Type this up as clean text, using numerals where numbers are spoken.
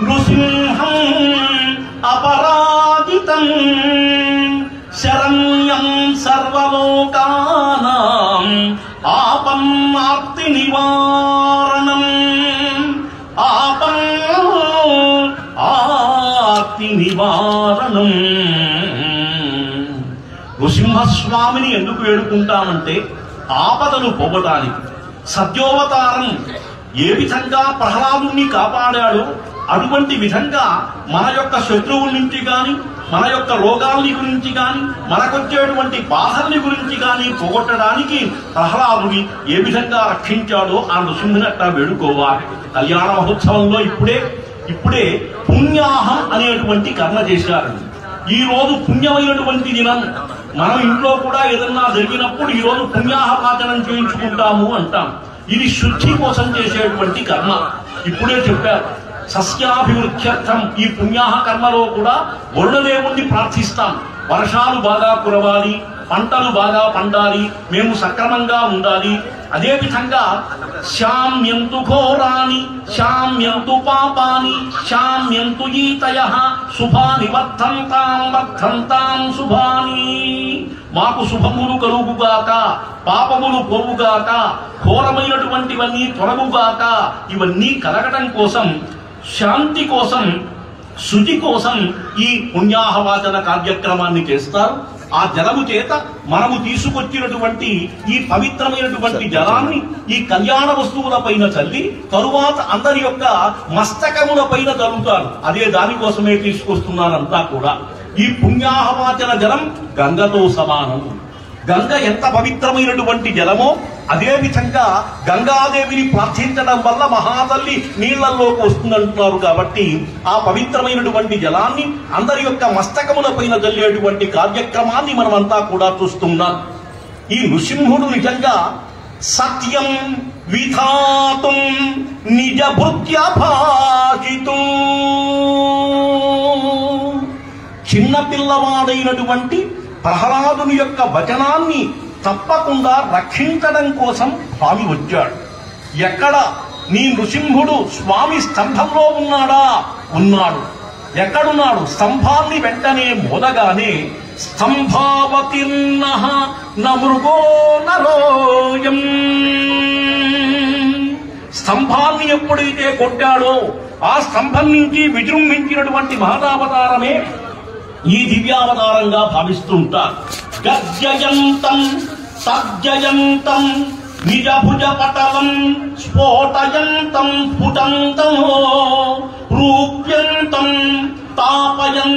నృసింహం అపరాజితం శరణ్యం సర్వలోకానాం ఆపన్నార్తి నివారణం ఆర్తి నివారణం. నృసింహస్వామిని ఎందుకు వేడుకుంటామంటే ఆపదలు పోగొటానికి. సత్యోవతారం ఏ విధంగా ప్రహ్లాదుని కాపాడాడో అటువంటి విధంగా మన యొక్క శత్రువుల నుంచి కానీ, మన యొక్క రోగాల్ని గురించి కానీ, మనకొచ్చేటువంటి బాధల్ని గురించి కానీ పోగొట్టడానికి ప్రహ్లాదుని ఏ విధంగా రక్షించాడో ఆ నృసింహుని అట్లా వేడుకోవాలి. కళ్యాణ మహోత్సవంలో ఇప్పుడే పుణ్యాహం అనేటువంటి కర్మ చేశారు. ఈ రోజు పుణ్యమైనటువంటి దినం. మనం ఇంట్లో కూడా ఏదన్నా జరిగినప్పుడు ఈ రోజు పుణ్యాహవాచనం చేయించుకుంటాము అంటాం. ఇది శుద్ధి కోసం చేసేటువంటి కర్మ. ఇప్పుడే చెప్పారు. సస్యాభివృద్ధ్యర్థం ఈ పుణ్యాహ కర్మలో కూడా వరుణదేవుణ్ణి ప్రార్థిస్తాం. వర్షాలు బాగా కురవాలి, పంటలు బాగా పండాలి, మేము సక్రమంగా ఉండాలి. అదే విధంగా శామ్యంతు ఘోరాని శామ్యంతు పాపాని శామ్యంతు ఈతయః శుభాని వర్ధంతాం శుభాని. మాకు శుభములు కలుగుగాక, పాపములు పోవుగాక, ఘోరమైనటువంటివన్నీ తొలగుగాక. ఇవన్నీ కలగటం కోసం, శాంతి కోసం, శుచి కోసం ఈ పుణ్యాహవాచన కార్యక్రమాన్ని చేస్తారు. ఆ జలము చేత మనము తీసుకొచ్చినటువంటి ఈ పవిత్రమైనటువంటి జలాన్ని ఈ కళ్యాణ వస్తువుల పైన చల్లి తరువాత అందరి యొక్క మస్తకముల పైన చల్లుతారు. అదే దానికోసమే తీసుకొస్తున్నారంతా కూడా. ఈ పుణ్యాహవాచన జలం గంగతో సమానం. గంగ ఎంత పవిత్రమైనటువంటి జలమో అదే విధంగా గంగాదేవిని ప్రార్థించడం వల్ల మహాతల్లి నీళ్లలోకి వస్తుందంటున్నారు. కాబట్టి ఆ పవిత్రమైనటువంటి జలాన్ని అందరి యొక్క మస్తకముల పైన జల్లేటువంటి కార్యక్రమాన్ని మనమంతా కూడా చూస్తున్నాం. ఈ నృసింహుడు నిజంగా సత్యం విధాతుం నిజ భృత్య భాషితు. చిన్న పిల్లవాడైనటువంటి ప్రహ్లాదుని యొక్క వచనాన్ని తప్పకుండా రక్షించడం కోసం స్వామి వచ్చాడు. ఎక్కడ నీ నృసింహుడు స్వామి స్తంభంలో ఉన్నాడా? ఉన్నాడు. ఎక్కడున్నాడు? స్తంభాన్ని వెంటనే మోదగానే స్తంభావతిర్నః న మృగో నరోయం. స్తంభాన్ని ఎప్పుడైతే కొట్టాడో ఆ స్తంభం నుంచి విజృంభించినటువంటి మహదావతారమే ఈ దివ్యావతారంగా భావిస్తుంటారు. గర్జయంతం తర్జయంతం నిజ భుజ పటలం స్ఫోటయంతం స్ఫుటంతం రూప్యంతం తాపయం